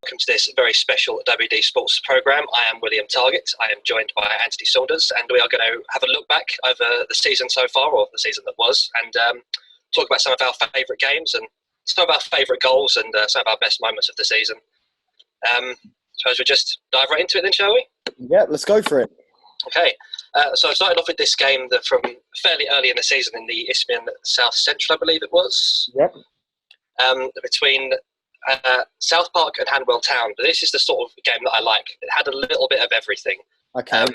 to this very special WDSportz programme. I am William Target. I am joined by Anthony Saunders, and we are going to have a look back over the season so far, or the season that was, and talk about some of our favourite games and some of our favourite goals and some of our best moments of the season. Suppose we just dive right into it then, shall we? Yeah, let's go for it. Okay, so I started off with this game that from fairly early in the season in the Isthmian South Central, I believe it was. Yep. Between South Park and Hanwell Town. But this is the sort of game that I like. It had a little bit of everything. Okay.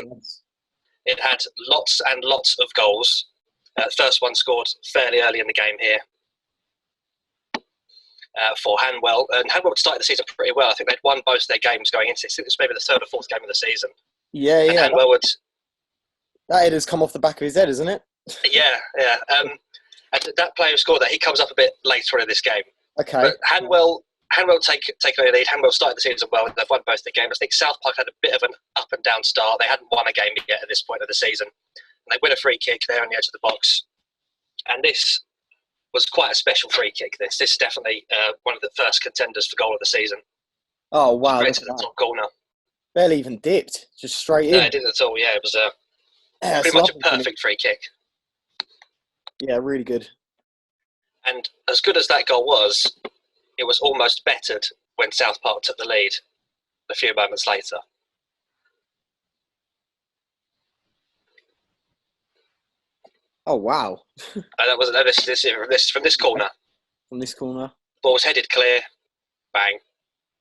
It had lots and lots of goals. First one scored fairly early in the game here for Hanwell. And Hanwell had started the season pretty well. I think they'd won both their games going into this. I think it was maybe the third or fourth game of the season. Yeah. Hanwell would... That head has come off the back of his head, isn't it? Yeah. And that player who scored that, he comes up a bit later on in this game. Okay. But Hanwell take a lead. Hanwell started the season well. They've won both the games. I think South Park had a bit of an up and down start. They hadn't won a game yet at this point of the season. And they win a free kick there on the edge of the box. And this was quite a special free kick. This is definitely one of the first contenders for goal of the season. Oh, wow. Straight to the top corner. Barely even dipped. Just straight in. No, it didn't at all. Yeah, it was pretty much a perfect free kick. Yeah, really good. And as good as that goal was, it was almost bettered when South Park took the lead a few moments later. Oh, wow. That was this from this corner. From this corner. Ball was headed clear. Bang.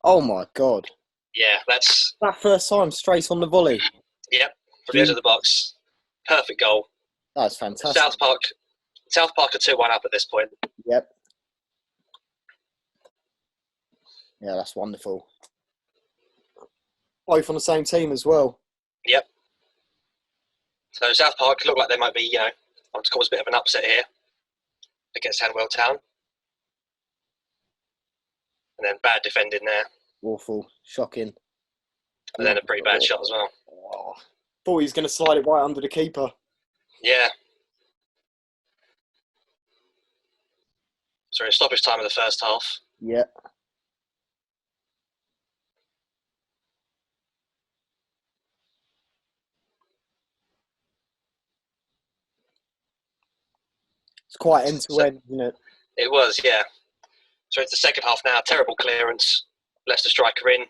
Oh, my God. Yeah, that's... That first time, straight on the volley. Yep, from the edge of the box. Perfect goal. That's fantastic. South Park are 2-1 up at this point. Yep. Yeah, that's wonderful. Both on the same team as well. Yep. So South Park look like they might be, want to cause a bit of an upset here against Hanwell Town. And then bad defending there. Awful. Shocking. And then a pretty bad shot as well. Oh, thought he was going to slide it right under the keeper. Yeah. So in stoppage time of the first half. Yeah. It's quite end-to-end, isn't it? It was, yeah. So it's the second half now. Terrible clearance. Leicester striker in.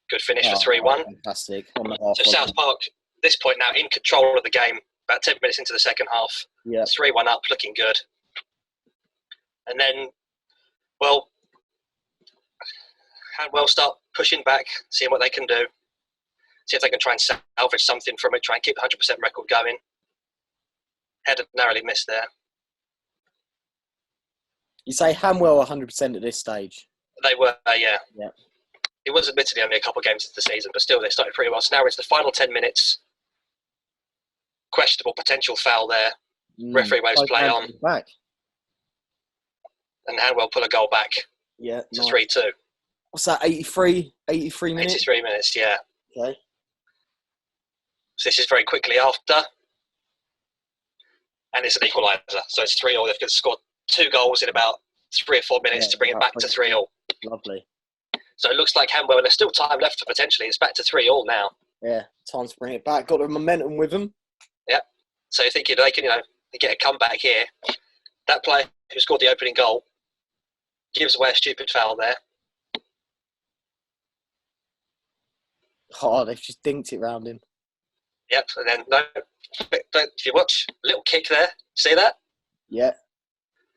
Good finish for 3-1. Fantastic. So South Park, this point now, in control of the game. About 10 minutes into the second half. Yeah. 3-1 up, looking good. And then, well, Hanwell start pushing back, seeing what they can do. See if they can try and salvage something from it, try and keep the 100% record going. Header narrowly missed there. You say Hanwell 100% at this stage? They were, yeah. Yeah. It was admittedly only a couple of games into the season, but still they started pretty well. So now it's the final 10 minutes. Questionable potential foul there. Referee waves play on. Back. And Hanwell pull a goal back to 3-2. What's that, 83 minutes? 83 minutes, yeah. Okay. So this is very quickly after. And it's an equaliser. So it's 3-0. They've scored 2 goals in about 3 or 4 minutes to bring it back to 3-0. Lovely. So it looks like Hanwell, and there's still time left for potentially. It's back to 3-3 now. Yeah, time to bring it back. Got the momentum with them. Yep. So you're thinking they can, get a comeback here. That player who scored the opening goal gives away a stupid foul there. Oh, they've just dinked it round him. Yep. And then, if you watch, little kick there. See that? Yeah.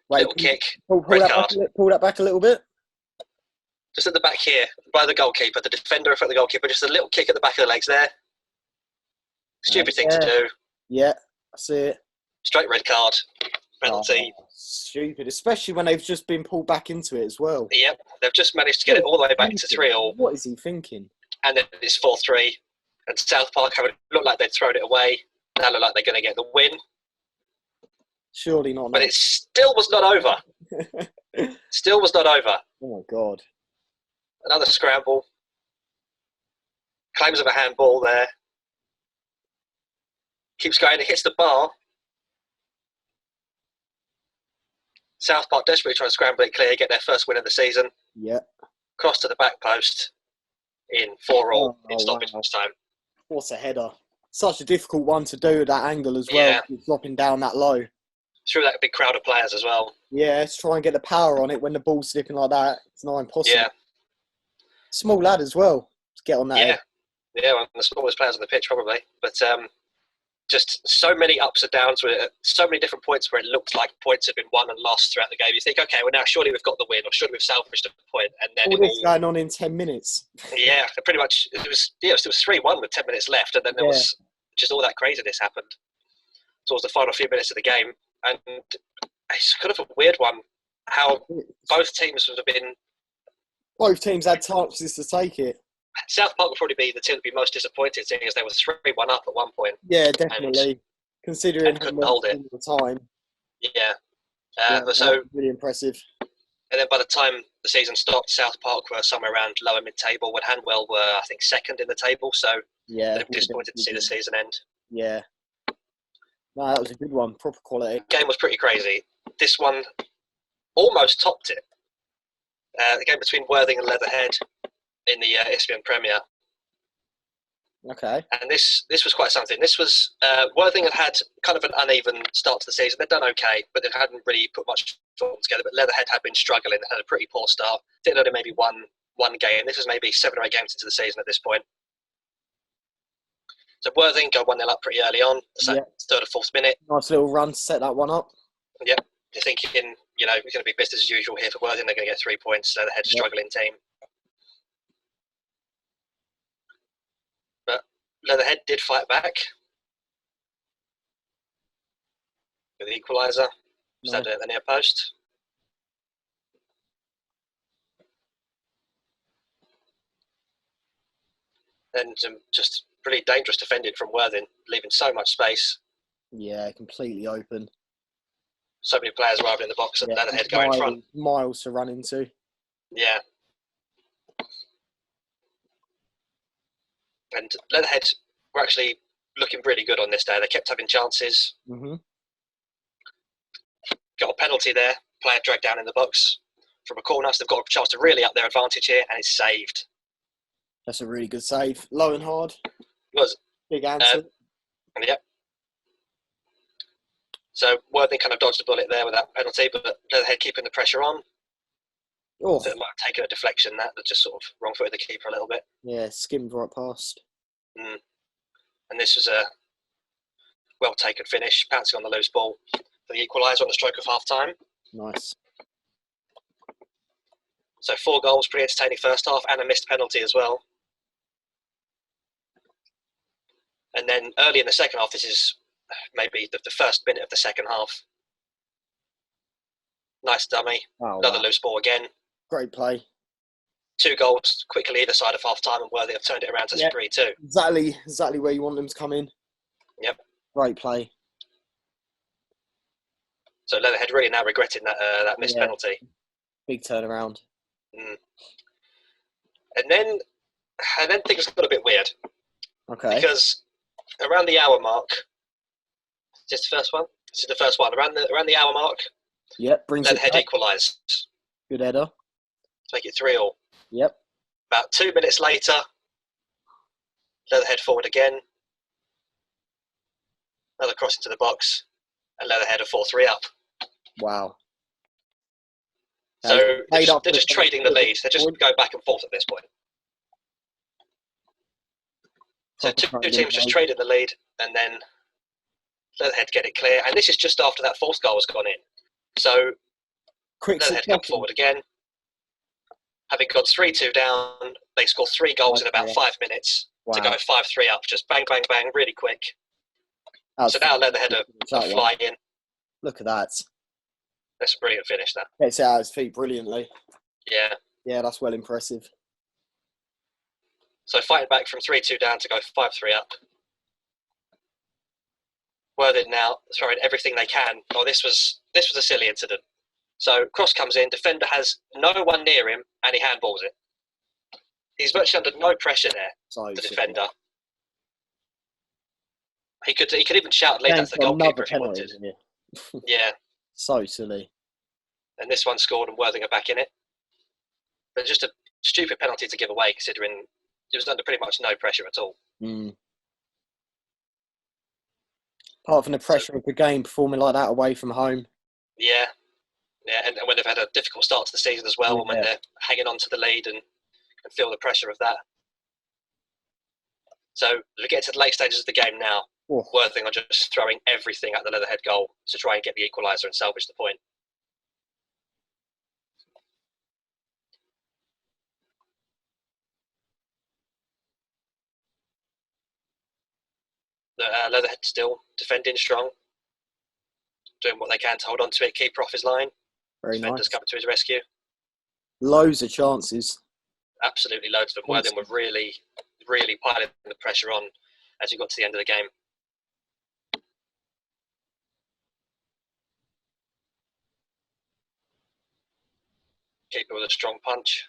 Wait, little kick. Pull that back a little bit. Just at the back here, by the goalkeeper, the defender in front of the goalkeeper, just a little kick at the back of the legs there. Stupid thing to do. Yeah, I see it. Straight red card, penalty. Oh, stupid, especially when they've just been pulled back into it as well. Yep, they've just managed to get it all the way back to 3-3. What is he thinking? And then it's 4-3. And South Park looked like they'd thrown it away. Now look like they're going to get the win. Surely not. But it still was not over. Still was not over. Oh, my God. Another scramble. Claims of a handball there. Keeps going. It hits the bar. South Park desperately trying to scramble it clear, get their first win of the season. Yeah. Cross to the back post. in 4-4 in Oh, stoppage wow. time. What a header. Such a difficult one to do at that angle as well. Yeah. Dropping down that low. Through that big crowd of players as well. Yeah, let's try and get the power on it when the ball's slipping like that. It's not impossible. Yeah. Small lad as well to get on that Yeah. head. Yeah, one of the smallest players on the pitch probably. But just so many ups and downs with so many different points where it looked like points had been won and lost throughout the game. You think, okay, well now surely we've got the win, or surely we've salvaged a point, and then All this going on in 10 minutes. Yeah, pretty much. It was 3-1 with 10 minutes left, and then there was just all that craziness happened towards the final few minutes of the game, and it's kind of a weird one. How both teams would have been. Both teams had chances to take it. South Park would probably be the team to be most disappointed, seeing as they were 3-1 up at one point. Yeah, definitely. Considering and couldn't hold it all the time. Yeah. So really impressive. And then by the time the season stopped, South Park were somewhere around lower mid-table, when Hanwell were, I think, second in the table. So yeah, they're disappointed to see the season end. Yeah. No, that was a good one. Proper quality. The game was pretty crazy. This one almost topped it. The game between Worthing and Leatherhead in the Isthmian Premier. Okay. And this was quite something. This was Worthing had kind of an uneven start to the season. They'd done okay, but they hadn't really put much thought together. But Leatherhead had been struggling. They had a pretty poor start. I think they'd maybe won one game. This was maybe 7 or 8 games into the season at this point. So Worthing go 1-0 up pretty early on, the 3rd or 4th minute. Nice little run to set that one up. Yep. You're thinking, it's going to be business as usual here for Worthing. They're going to get 3 points. Leatherhead's a struggling team. But Leatherhead did fight back with the equaliser. Standing at the near post. And just pretty dangerous defending from Worthing, leaving so much space. Yeah, completely open. So many players arriving in the box and Leatherhead going in front. Miles to run into. Yeah. And Leatherhead were actually looking really good on this day. They kept having chances. Mm-hmm. Got a penalty there. Player dragged down in the box from a corner. So they've got a chance to really up their advantage here, and it's saved. That's a really good save. Low and hard. It was. Big answer. Yep. So Worthing kind of dodged the bullet there with that penalty, but Leatherhead keeping the pressure on. Oh. So it might have taken a deflection that just sort of wrong-footed the keeper a little bit. Yeah, skimmed right past. And this was a well-taken finish, pouncing on the loose ball for the equaliser on the stroke of half-time. Nice. So 4 goals, pretty entertaining first half, and a missed penalty as well. And then early in the second half, this is maybe the first minute of the second half. Nice dummy. Another loose ball again. Great play. 2 goals quickly either side of half-time, and Worthing have turned it around to 3-2. Exactly where you want them to come in. Yep. Great play. So Leatherhead really now regretting that missed penalty. Big turnaround. And then things got a bit weird. Okay. Because around the hour mark, is this the first one? This is the first one. Around the hour mark, yep, brings Leatherhead it equalised. Good header. To make it 3-3. Yep. About 2 minutes later, Leatherhead forward again. Another cross into the box, and Leatherhead are 4-3 up. Wow. So they're just trading the lead. They're just going back and forth at this point. So two teams just traded the lead, and then Leatherhead get it clear. And this is just after that 4th goal has gone in. So Leatherhead come forward again. Having gone 3-2 down, they score 3 goals in about 5 minutes to go 5-3 up. Just bang, bang, bang, really quick. So now Leatherhead are flying. Look at that. That's a brilliant finish, that. Gets it out of his feet brilliantly. Yeah. Yeah, that's well impressive. So fighting back from 3-2 down to go 5-3 up. Worthing now throwing everything they can. Oh, this was a silly incident. So cross comes in, defender has no one near him, and he handballs it. He's virtually under no pressure there, the defender. He could even shout and lead that to the goalkeeper if he wanted. Yeah. So silly. And this one scored, and Worthing are back in it. But just a stupid penalty to give away, considering he was under pretty much no pressure at all. Mm. Apart from the pressure of the game, performing like that away from home. Yeah, and when they've had a difficult start to the season as well, and when they're hanging on to the lead and feel the pressure of that. So we get to the late stages of the game now. Worthing are just throwing everything at the Leatherhead goal to try and get the equaliser and salvage the point. Leatherhead still defending strong, doing what they can to hold on to it, keeper off his line. Very Defenders nice. coming to his rescue. Loads of chances. Absolutely loads of them. Worthing were really, really piling the pressure on as we got to the end of the game. Keeper with a strong punch.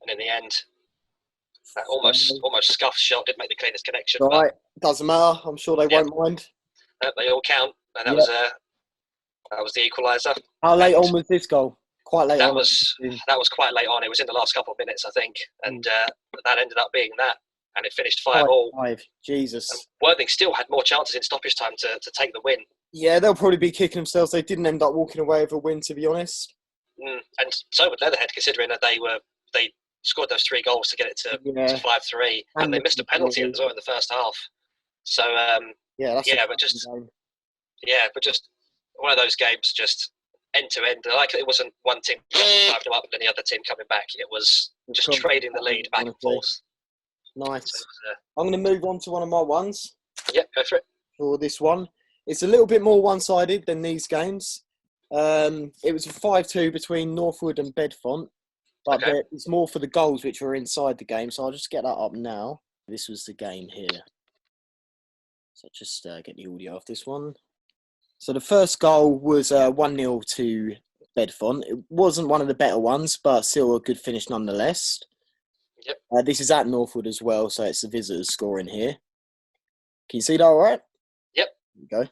And in the end, that almost scuffed shot did make the cleanest connection. Right, doesn't matter. I'm sure they won't mind. They all count, and that was the equaliser. How late on was this goal? Quite late that on. That was quite late on. It was in the last couple of minutes, I think, and that ended up being that, and it finished 5-5. Jesus. And Worthing still had more chances in stoppage time to take the win. Yeah, they'll probably be kicking themselves. They didn't end up walking away with a win, to be honest. And so would Leatherhead, considering that they scored those 3 goals to get it to 5-3, and they missed a penalty as well in the first half. So but just one of those games, just end to end. Like, it wasn't one team 5-0 up and then the other team coming back. It was just trading the lead back and forth. Nice. So I'm going to move on to one of my ones. Yeah, go for it. For this one, it's a little bit more one-sided than these games. It was a 5-2 between Northwood and Bedfont, but it's more for the goals which were inside the game. So I'll just get that up now. This was the game here. So just get the audio off this one. So the first goal was 1-0 to Bedfont. It wasn't one of the better ones, but still a good finish nonetheless. Yep. This is at Northwood as well, so it's the visitors scoring here. Can you see that all right? Yep. There you go.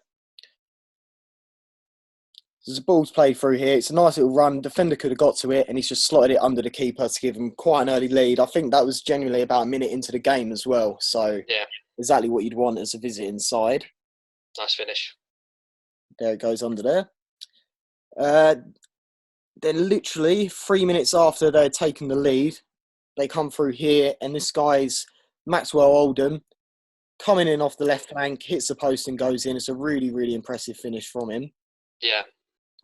So the ball's played through here. It's a nice little run. Defender could have got to it, and he's just slotted it under the keeper to give him quite an early lead. I think that was genuinely about a minute into the game as well. So exactly what you'd want as a visiting side. Nice finish. There it goes under there. Then literally 3 minutes after they'd taken the lead, they come through here, and this guy's Maxwell Oldham coming in off the left flank, hits the post and goes in. It's a really, really impressive finish from him. Yeah.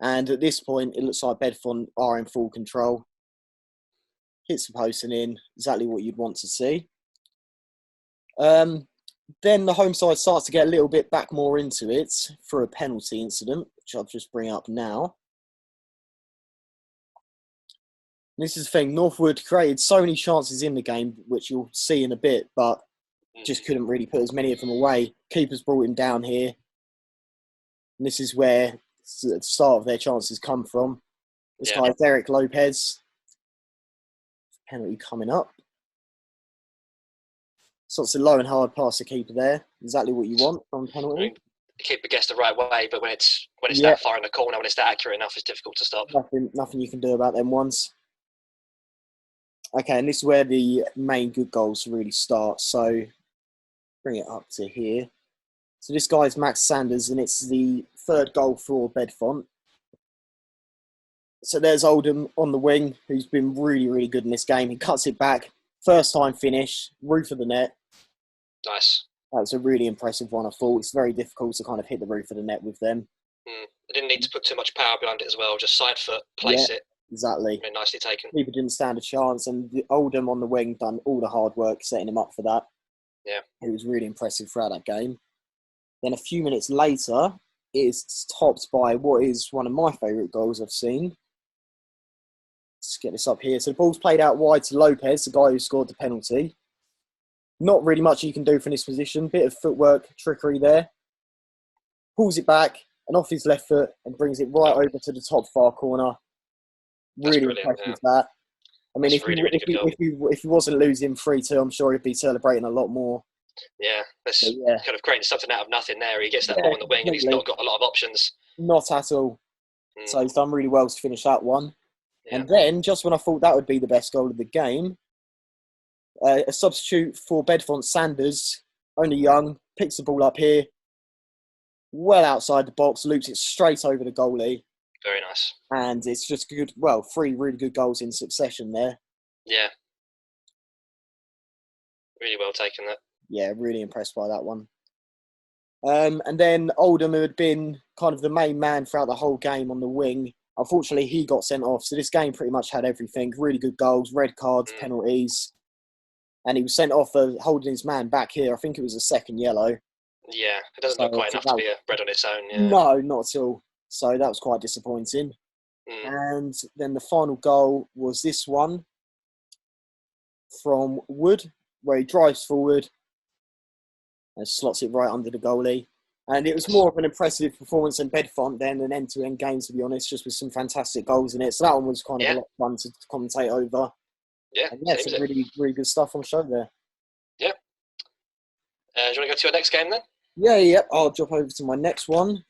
And at this point, it looks like Bedfont are in full control. Hits the post and in, exactly what you'd want to see. Then the home side starts to get a little bit back more into it for a penalty incident, which I'll just bring up now. This is the thing, Northwood created so many chances in the game, which you'll see in a bit, but just couldn't really put as many of them away. Keepers brought him down here. And this is where the start of their chances come from. This guy's Eric Lopez. Penalty coming up. So it's a low and hard pass to keeper there. Exactly what you want from penalty. I mean, the keeper gets the right way, but when it's that far in the corner, when it's that accurate enough, it's difficult to stop. Nothing you can do about them ones. Okay, and this is where the main good goals really start. So bring it up to here. So this guy's Max Saunders, and it's the third goal for Bedfont. So there's Oldham on the wing, who's been really, really good in this game. He cuts it back. First time finish, roof of the net. Nice. That was a really impressive one, I thought. It's very difficult to kind of hit the roof of the net with them. They didn't need to put too much power behind it as well. Just side foot, place it. Exactly. Very nicely taken. Keeper didn't stand a chance, and the Oldham on the wing done all the hard work setting him up for that. Yeah. It was really impressive throughout that game. Then a few minutes later, it is topped by what is one of my favourite goals I've seen. Let's get this up here. So the ball's played out wide to Lopez, the guy who scored the penalty. Not really much you can do from this position. Bit of footwork, trickery there. Pulls it back and off his left foot and brings it right over to the top far corner. Really impressed with that. I mean, if he wasn't losing 3-2, I'm sure he'd be celebrating a lot more. Yeah, that's kind of creating something out of nothing there. He gets that ball in the wing and he's not got a lot of options. Not at all. So he's done really well to finish that one. Yeah. And then, just when I thought that would be the best goal of the game, A substitute for Bedfont, Saunders, only young, picks the ball up here, well outside the box, loops it straight over the goalie. Very nice. And it's just good. Well, 3 really good goals in succession there. Yeah. Really well taken, that. Yeah, really impressed by that one. And then Oldham, who had been kind of the main man throughout the whole game on the wing, unfortunately he got sent off. So this game pretty much had everything. Really good goals, red cards, penalties. And he was sent off for holding his man back here. I think it was a second yellow. Yeah, it doesn't look quite enough to be a bread on its own. Yeah. No, not at all. So that was quite disappointing. And then the final goal was this one from Wood, where he drives forward and slots it right under the goalie. And it was more of an impressive performance than Bedfont than an end-to-end game, to be honest, just with some fantastic goals in it. So that one was kind of a lot of fun to commentate over. Yeah, some really, really good stuff on show there. Yeah. Do you want to go to your next game then? Yeah. I'll jump over to my next one.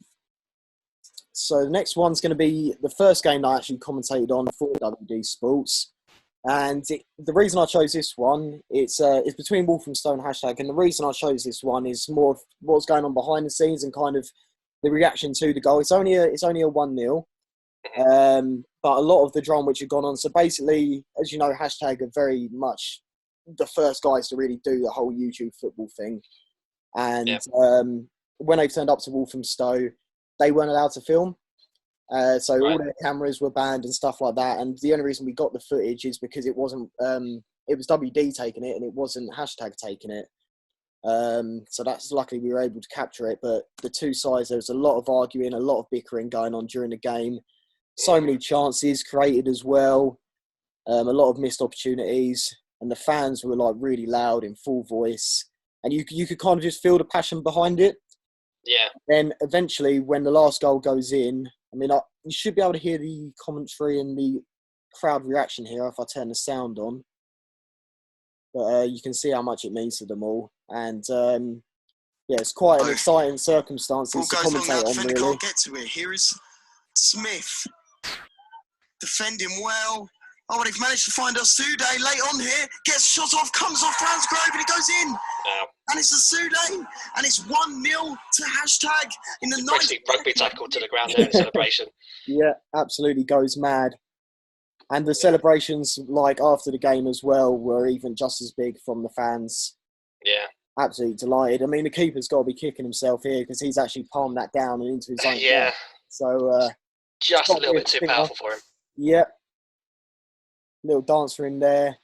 So the next one's going to be the first game that I actually commentated on for WDSportz. And the reason I chose this one, it's between Walthamstow and #. And the reason I chose this one is more of what's going on behind the scenes and kind of the reaction to the goal. It's only a 1-0. But a lot of the drama which had gone on. So basically, as you know, # are very much the first guys to really do the whole YouTube football thing. And when they turned up to Walthamstow, they weren't allowed to film. So all their cameras were banned and stuff like that. And the only reason we got the footage is because it wasn't, it was WD taking it and it wasn't # taking it. So that's luckily we were able to capture it. But the two sides, there was a lot of arguing, a lot of bickering going on during the game. So many chances created as well. A lot of missed opportunities. And the fans were like really loud in full voice. And you could kind of just feel the passion behind it. Yeah. Then eventually, when the last goal goes in, I mean, you should be able to hear the commentary and the crowd reaction here if I turn the sound on. But you can see how much it means to them all. And, it's quite an exciting circumstances to commentate on, really. Can't get to it. Here is Smith defending well. Oh, they've managed to find us Sude late on here. Gets shot off, comes off Ransgrove, and it goes in. Wow. And it's a Sude, and it's 1-0 to # in the 90th. Basically rugby tackle to the ground there in celebration. Yeah, absolutely goes mad. And the celebrations, like after the game as well, were even just as big from the fans. Yeah. Absolutely delighted. I mean, the keeper's got to be kicking himself here because he's actually palmed that down and into his own goal. So just a little bit too powerful for him. Yep. Little dancer in there.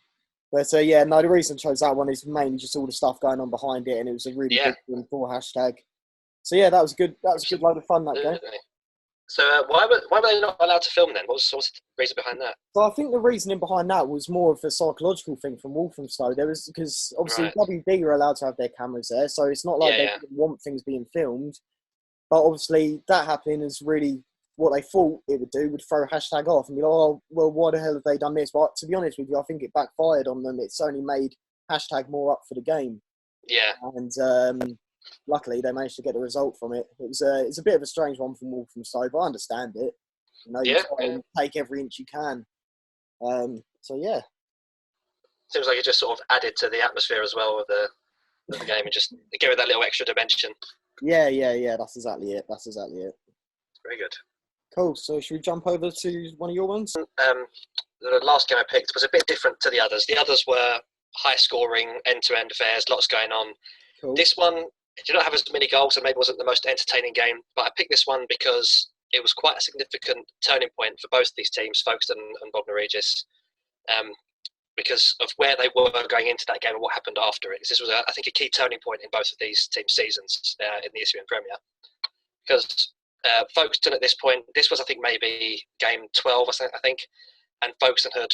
But the reason I chose that one is mainly just all the stuff going on behind it, and it was a really good one for #. So that was good. That was a good load of fun, that game. So why were they not allowed to film then? What's the reason behind that? So I think the reasoning behind that was more of a psychological thing from Walthamstow. There was, because obviously WD are allowed to have their cameras there, so it's not like they didn't want things being filmed. But obviously that happening is really what they thought it would do, would throw # off and be like, oh, well, why the hell have they done this? But to be honest with you, I think it backfired on them. It's only made # more up for the game. Yeah. And luckily they managed to get the result from it. It's a bit of a strange one from Walthamstow, but I understand it. You know, you try and take every inch you can. Seems like it just sort of added to the atmosphere as well of the game and just gave it that little extra dimension. Yeah. That's exactly it. Very good. Cool. So should we jump over to one of your ones? The last game I picked was a bit different to the others. The others were high-scoring, end-to-end affairs, lots going on. Cool. This one did not have as many goals and maybe wasn't the most entertaining game, but I picked this one because it was quite a significant turning point for both these teams, Folkestone and Bognor Regis, because of where they were going into that game and what happened after it. This was, I think, a key turning point in both of these teams' seasons in the Isthmian Premier. Because Folkestone at this point, this was, I think, maybe game 12, I think, and Folkestone had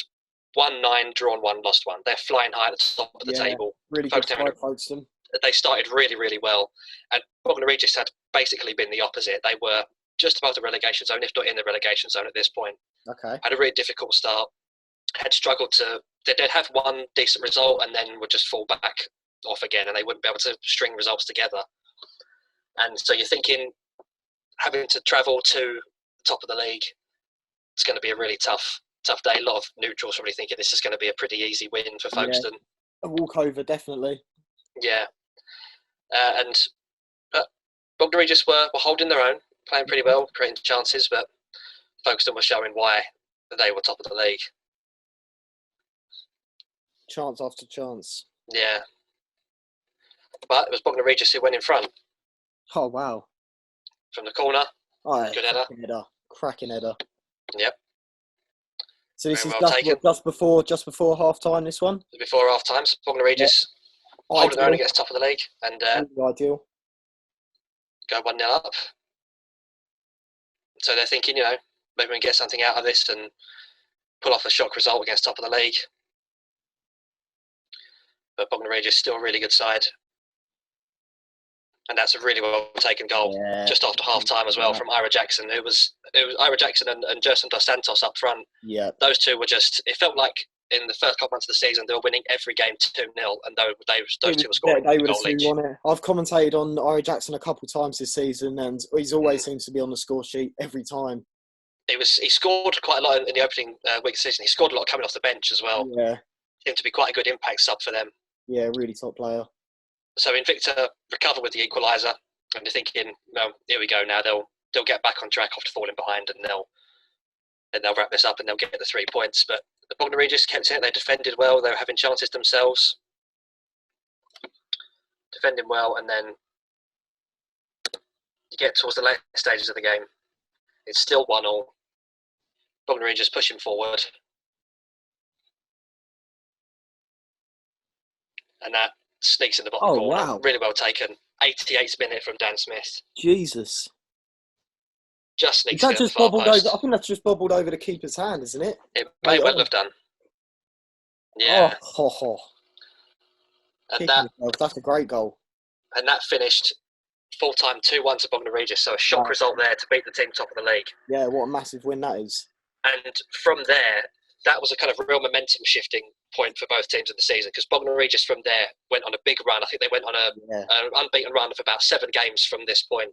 won 9, drawn 1, lost 1. They're flying high at the top of the table. Really good for Folkestone. They started really, really well. And Bognor Regis had basically been the opposite. They were just above the relegation zone, if not in the relegation zone at this point. Okay. Had a really difficult start. Had struggled to... They'd have one decent result and then would just fall back off again, and they wouldn't be able to string results together. And so you're thinking, having to travel to the top of the league, it's going to be a really tough day. A lot of neutrals probably thinking this is going to be a pretty easy win for Folkestone. A walkover, definitely. Yeah. And Bognor Regis were holding their own, playing pretty well, creating chances, but Folkestone were showing why they were top of the league. Chance after chance. Yeah. But it was Bognor Regis who went in front. Oh, wow. From the corner. Oh, Good header. Cracking header. Yep. So this Very is well taken. just before half time, this one? Before half time, so Bognor Regis holding their own against top of the league and really ideal. Go 1-0 up. So they're thinking, maybe we can get something out of this and pull off a shock result against top of the league. But Bognor Regis still a really good side. And that's a really well taken goal just after half time as well from Ira Jackson. It was Ira Jackson and Gerson Dos Santos up front. Yeah. Those two were it felt like in the first couple months of the season they were winning every game 2-0 and those two were scoring they were a goal each. I've commentated on Ira Jackson a couple of times this season and he's always seems to be on the score sheet every time. He scored quite a lot in the opening week of the season. He scored a lot coming off the bench as well. Yeah. Seemed to be quite a good impact sub for them. Yeah, really top player. So Invicta recover with the equaliser, and they're thinking, no, here we go. Now they'll get back on track after falling behind, and they'll wrap this up and they'll get the 3 points. But the Bognor Regis kept it. They defended well. They were having chances themselves, defending well, and then you get towards the late stages of the game. It's still 1-1. Bognor Regis pushing forward, and that sneaks in the bottom corner. Wow. Really well taken. 88th minute from Dan Smith. Jesus. Just sneaks That in just the far bobbled post. over. I think that's just bobbled over the keeper's hand, isn't it? It may well have done. Yeah. And that's a great goal. And that finished full time 2-1 to Bognor Regis. So a shock result there to beat the team top of the league. Yeah, what a massive win that is. And from there, that was a kind of real momentum shifting point for both teams in the season because Bognor Regis from there went on a big run. I think they went on an unbeaten run of about 7 games from this point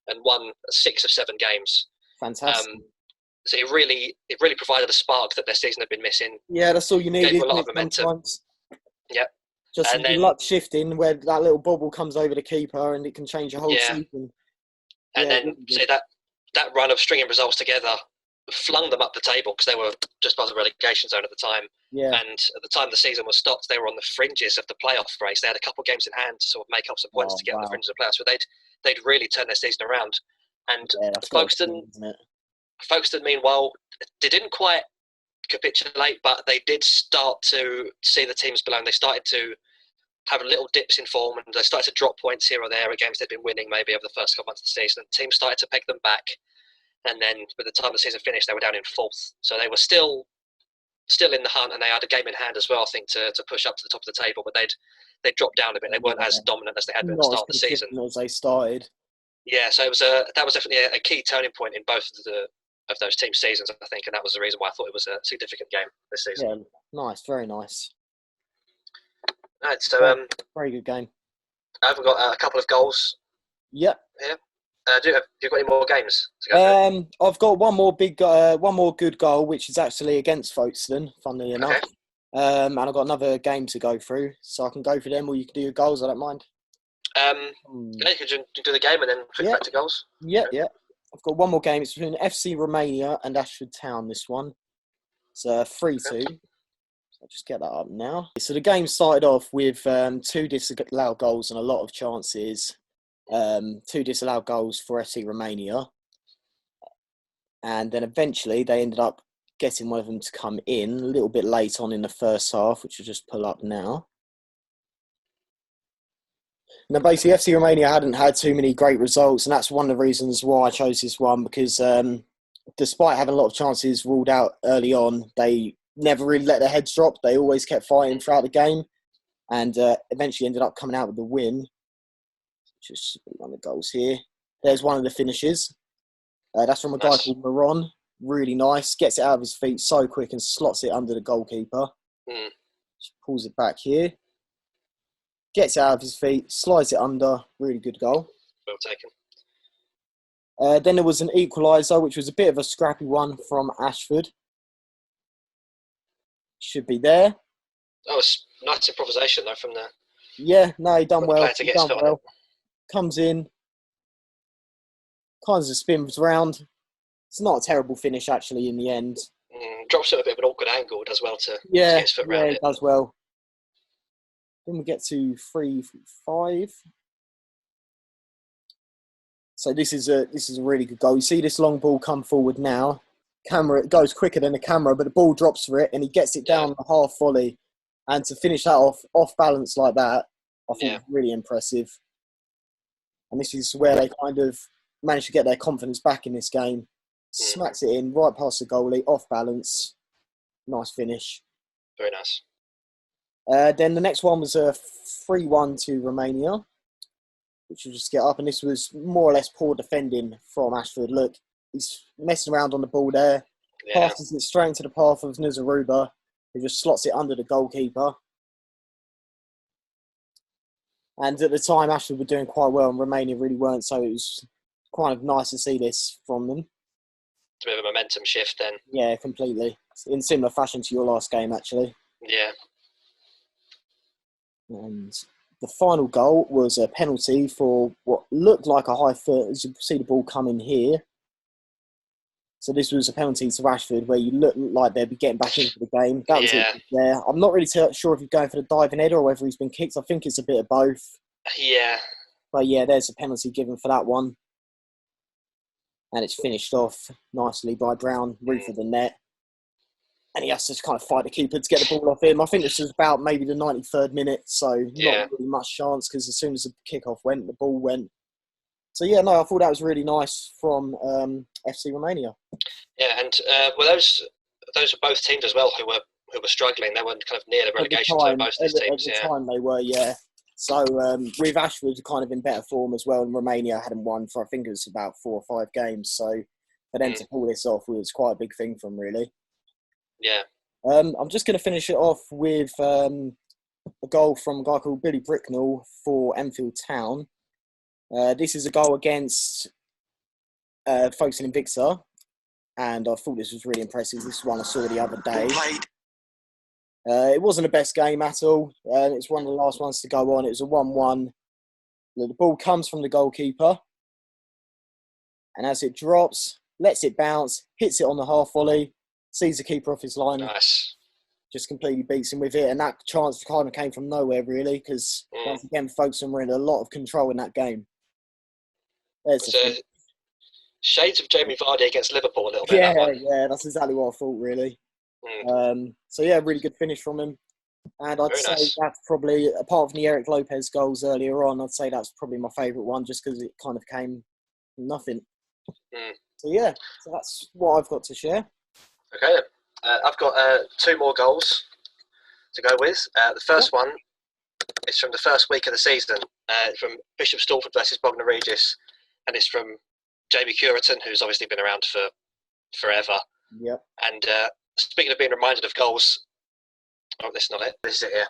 and won 6 of 7 games. Fantastic. So it really provided a spark that their season had been missing. Yeah, that's all you need. Gave a lot of momentum. Yep. Just luck shifting where that little bobble comes over the keeper and it can change your whole season. And then that run of stringing results together flung them up the table because they were just above the relegation zone at the time. Yeah. And at the time the season was stopped, they were on the fringes of the playoff race. They had a couple of games in hand to sort of make up some points to get on the fringes of the playoffs. But they'd really turned their season around. And Folkestone, meanwhile, they didn't quite capitulate, but they did start to see the teams below. And they started to have little dips in form, and they started to drop points here or there at games they'd been winning maybe over the first couple months of the season. And teams started to peg them back. And then by the time the season finished, they were down in 4th. So they were still in the hunt, and they had a game in hand as well, I think, to push up to the top of the table. But they'd dropped down a bit. They weren't as dominant as they had been at the start of the season. As they started. Yeah, so that was definitely a key turning point in both of those team seasons, I think, and that was the reason why I thought it was a significant game this season. Yeah, nice, very nice. Right, so very good game. I've got a couple of goals. Yep. Here. Have you got any more games to go through? I've got one more good goal, which is actually against Folkestone, funnily enough. Okay. And I've got another game to go through, so I can go through them, or you can do your goals. I don't mind. Yeah, you can do the game and then flip back to goals. Yeah. I've got one more game. It's between FC Romania and Ashford Town. This one. It's 3-2. So I'll just get that up now. So the game started off with 2 disallowed goals and a lot of chances. 2 disallowed goals for FC Romania. And then eventually they ended up getting one of them to come in a little bit late on in the first half, which I'll just pull up now. Now, basically, FC Romania hadn't had too many great results, and that's one of the reasons why I chose this one, because despite having a lot of chances ruled out early on, they never really let their heads drop. They always kept fighting throughout the game, and eventually ended up coming out with the win. Just one of the goals here. There's one of the finishes. That's from a guy called Maron. Really nice. Gets it out of his feet so quick and slots it under the goalkeeper. Just pulls it back here. Gets it out of his feet, slides it under. Really good goal. Well taken. Then there was an equaliser, which was a bit of a scrappy one from Ashford. Should be there. Oh, it's nice improvisation though from the Yeah, no, he done well. player to He get his done foot on well. it. Comes in, kind of spins around. It's not a terrible finish actually in the end. Drops it at a bit of an awkward angle, does well to Yeah, get his foot around he it. does well. Then we get to 3-5. So this is a really good goal. You see this long ball come forward now. It goes quicker than the camera, but the ball drops for it and he gets it down the half volley. And to finish that off balance like that, I think is really impressive. And this is where they kind of managed to get their confidence back in this game. Smacks it in right past the goalie, off balance. Nice finish. Very nice. Then the next one was a 3-1 to Romania, which we'll just get up. And this was more or less poor defending from Ashford. Look, he's messing around on the ball there. Yeah. Passes it straight into the path of Nuzaruba, who just slots it under the goalkeeper. And at the time, Ashford were doing quite well and Romania really weren't. So it was kind of nice to see this from them. It's a bit of a momentum shift then. Yeah, completely. In similar fashion to your last game, actually. Yeah. And the final goal was a penalty for what looked like a high foot. As you see the ball come in here. So this was a penalty to Rashford where you look like they'd be getting back into the game. That was it there. I'm not really sure if he's going for the diving header or whether he's been kicked. I think it's a bit of both. Yeah. But yeah, there's a penalty given for that one. And it's finished off nicely by Brown, roof of the net. And he has to kind of fight the keeper to get the ball off him. I think this was about maybe the 93rd minute, so not really much chance because as soon as the kickoff went, the ball went. So yeah, no, I thought that was really nice from FC Romania. Yeah, and those were both teams as well who were struggling. They were kind of near the relegation zone, most of these teams. At the time they were, yeah. So with Ashford kind of in better form as well, and Romania hadn't won for I think it was about 4 or 5 games. So for them to pull this off was quite a big thing for them, really. Yeah. I'm just going to finish it off with a goal from a guy called Billy Bricknell for Enfield Town. This is a goal against folks in Invicta, and I thought this was really impressive. This is one I saw the other day. It wasn't the best game at all. It's one of the last ones to go on. It was a 1-1. The ball comes from the goalkeeper, and as it drops, lets it bounce, hits it on the half volley, sees the keeper off his line. Nice. Just completely beats him with it, and that chance kind of came from nowhere, really, because once again, Folkestone were in a lot of control in that game. So, shades of Jamie Vardy against Liverpool a little bit. Yeah, that's exactly what I thought, really. So yeah, really good finish from him. And I'd say that's probably, apart from the Eric Lopez goals earlier on, I'd say that's probably my favourite one just because it kind of came from nothing. So yeah, so that's what I've got to share. Okay, I've got 2 more goals to go with. The first one is from the first week of the season, from Bishop Stortford versus Bognor Regis, and it's from Jamie Curitan, who's obviously been around for forever. Yep. And speaking of being reminded of goals, this is not it. This is it here.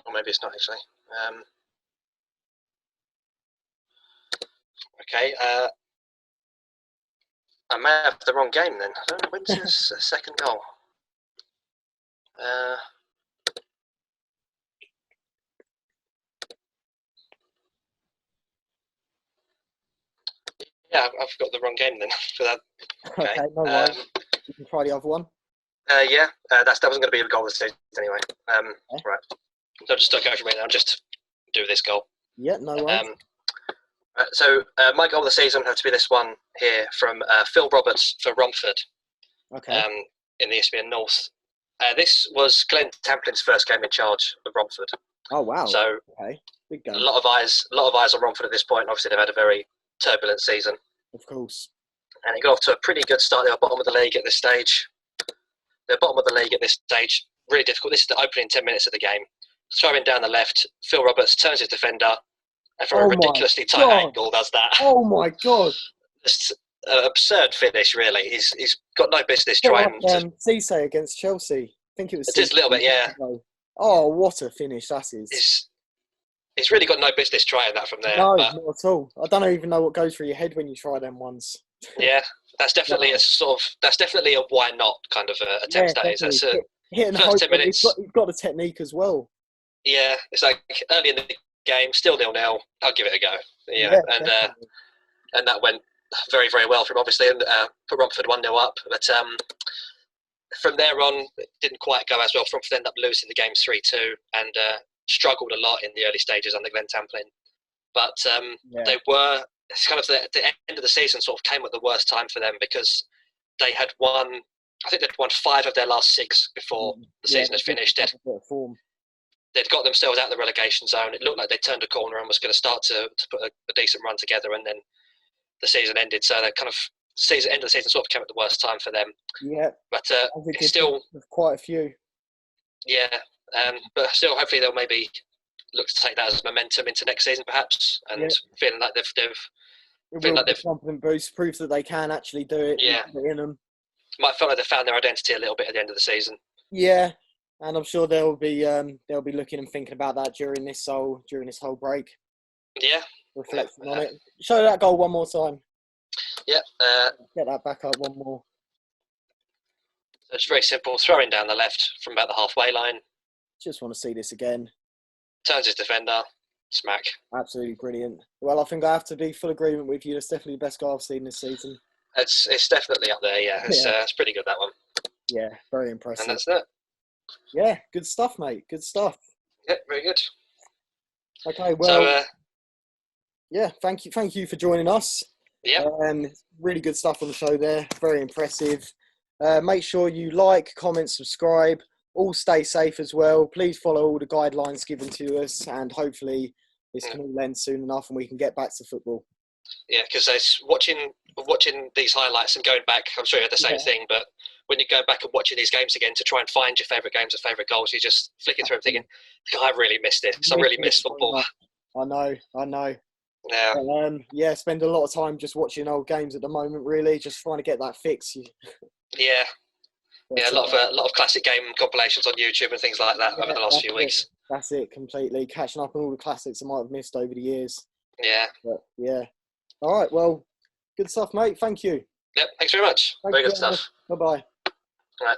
Or maybe it's not actually. Okay. I may have the wrong game then. I don't know, when's his second goal? Yeah, I've got the wrong game then for that. Okay, no worries. You can try the other one. Yeah, that wasn't going to be a goal this season anyway. Right. So I'll just go from it now. Just do this goal. Yeah, no worries. So my goal of the season had to be this one here from Phil Roberts for Romford. Okay. In the Isthmian North. This was Glenn Tamplin's first game in charge of Romford. Oh wow. So okay, big game. A lot of eyes on Romford at this point. Obviously, they've had a very turbulent season. Of course. And it got off to a pretty good start. They were bottom of the league at this stage. Really difficult. This is the opening 10 minutes of the game. Throwing down the left, Phil Roberts turns his defender, and from a ridiculously tight angle does that. Oh my god! Just an absurd finish, really. He's got no business trying. Cisse against Chelsea. I think it was. Just a little bit, yeah. Oh, what a finish that is! He's really got no business trying that from there. No, not at all. I don't even know what goes through your head when you try them ones. Yeah, that's definitely a why not kind of attempt. That is. That's hit and first hope. 10 minutes. He's got the technique as well. Yeah, it's like early in the game, still 0-0. I'll give it a go. And that went very, very well for him, obviously, and put Romford 1-0 up. But from there on, it didn't quite go as well. Romford ended up losing the game 3-2 and struggled a lot in the early stages under Glenn Tamplin. But they were, it's kind of the end of the season sort of came at the worst time for them because they had won, I think they'd won 5 of their last 6 before the season had finished. They'd got themselves out of the relegation zone. It looked like they turned a corner and was going to start to put a decent run together, and then the season ended. So the kind of end of the season sort of came at the worst time for them. Yeah, but it's still quite a few. Yeah, but still, hopefully they'll maybe look to take that as momentum into next season, perhaps, and feeling like they've confident boost, proof that they can actually do it. Yeah, in them. Might feel like they've found their identity a little bit at the end of the season. Yeah. And I'm sure they'll be looking and thinking about that during this whole break. Yeah, reflecting on it. Show that goal one more time. Yeah, get that back up one more. It's very simple. Throwing down the left from about the halfway line. Just want to see this again. Turns his defender. Smack. Absolutely brilliant. Well, I think I have to be full agreement with you. It's definitely the best goal I've seen this season. It's definitely up there. Yeah, it's pretty good, that one. Yeah, very impressive. And that's it. Yeah, good stuff, mate. Good stuff. Yeah, very good. Okay, well, yeah, thank you for joining us. Yeah. Really good stuff on the show there. Very impressive. Make sure you like, comment, subscribe. All stay safe as well. Please follow all the guidelines given to us, and hopefully this can all end soon enough and we can get back to football. Yeah, because watching these highlights and going back, I'm sure you had the same thing, but when you go back and watching these games again to try and find your favourite games or favourite goals, you're just flicking through and thinking, I really missed this. I really missed football. I know. Yeah. Spend a lot of time just watching old games at the moment, really, just trying to get that fix. Yeah, a lot of classic game compilations on YouTube and things like that over the last few weeks. That's it, completely. Catching up on all the classics I might have missed over the years. Yeah. But, yeah. All right, well, good stuff, mate. Thank you. Yep, thanks very much. Very good stuff. Bye-bye. All right.